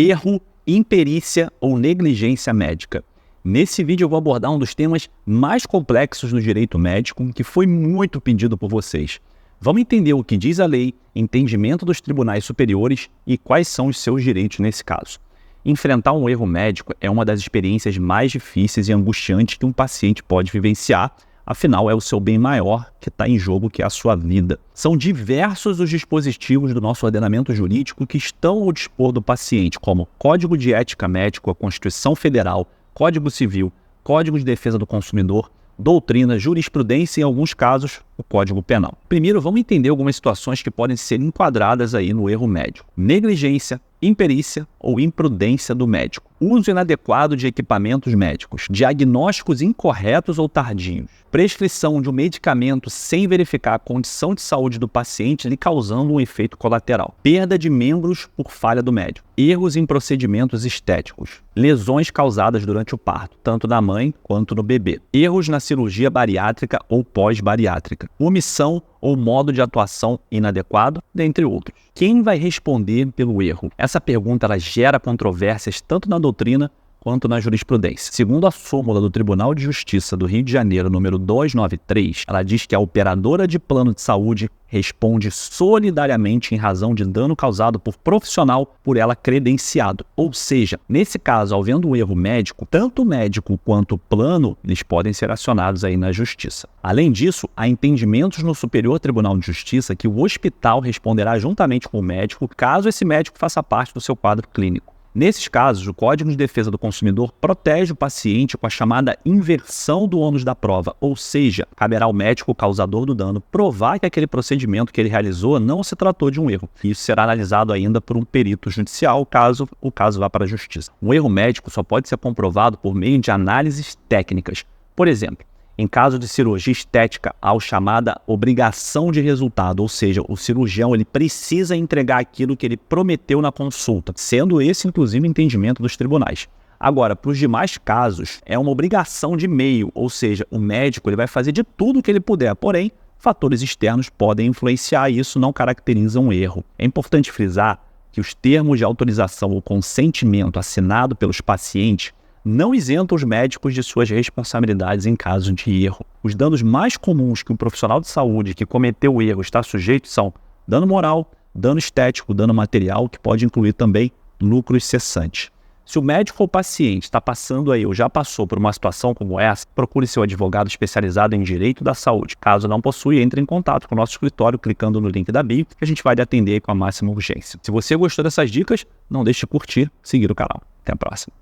Erro, imperícia ou negligência médica. Nesse vídeo eu vou abordar um dos temas mais complexos do direito médico que foi muito pedido por vocês. Vamos entender o que diz a lei, entendimento dos tribunais superiores e quais são os seus direitos nesse caso. Enfrentar um erro médico é uma das experiências mais difíceis e angustiantes que um paciente pode vivenciar, afinal é o seu bem maior que está em jogo, que é a sua vida. São diversos os dispositivos do nosso ordenamento jurídico que estão ao dispor do paciente, como Código de Ética Médico, a Constituição Federal, Código Civil, Código de Defesa do Consumidor, doutrina, jurisprudência e, em alguns casos, o Código Penal. Primeiro, vamos entender algumas situações que podem ser enquadradas aí no erro médico. Negligência, imperícia ou imprudência do médico. Uso inadequado de equipamentos médicos. Diagnósticos incorretos ou tardios. Prescrição de um medicamento sem verificar a condição de saúde do paciente, lhe causando um efeito colateral. Perda de membros por falha do médico. Erros em procedimentos estéticos. Lesões causadas durante o parto, tanto da mãe quanto no bebê. Erros na cirurgia bariátrica ou pós-bariátrica. Omissão ou modo de atuação inadequado, dentre outros. Quem vai responder pelo erro? Essa pergunta ela gera controvérsias tanto na doutrina quanto na jurisprudência. Segundo a súmula do Tribunal de Justiça do Rio de Janeiro, número 293, ela diz que a operadora de plano de saúde responde solidariamente em razão de dano causado por profissional por ela credenciado. Ou seja, nesse caso, havendo um erro médico, tanto o médico quanto o plano, eles podem ser acionados aí na justiça. Além disso, há entendimentos no Superior Tribunal de Justiça que o hospital responderá juntamente com o médico, caso esse médico faça parte do seu quadro clínico. Nesses casos, o Código de Defesa do Consumidor protege o paciente com a chamada inversão do ônus da prova, ou seja, caberá ao médico causador do dano provar que aquele procedimento que ele realizou não se tratou de um erro. Isso será analisado ainda por um perito judicial, caso o caso vá para a justiça. Um erro médico só pode ser comprovado por meio de análises técnicas. Por exemplo, em caso de cirurgia estética, há a chamada obrigação de resultado, ou seja, o cirurgião ele precisa entregar aquilo que ele prometeu na consulta, sendo esse, inclusive, o entendimento dos tribunais. Agora, para os demais casos, é uma obrigação de meio, ou seja, o médico ele vai fazer de tudo o que ele puder, porém, fatores externos podem influenciar e isso não caracteriza um erro. É importante frisar que os termos de autorização ou consentimento assinado pelos pacientes não isentam os médicos de suas responsabilidades em caso de erro. Os danos mais comuns que um profissional de saúde que cometeu o erro está sujeito são dano moral, dano estético, dano material, que pode incluir também lucros cessantes. Se o médico ou paciente está passando aí ou já passou por uma situação como essa, procure seu advogado especializado em direito da saúde. Caso não possui, entre em contato com o nosso escritório clicando no link da bio, que a gente vai lhe atender com a máxima urgência. Se você gostou dessas dicas, não deixe de curtir, seguir o canal. Até a próxima.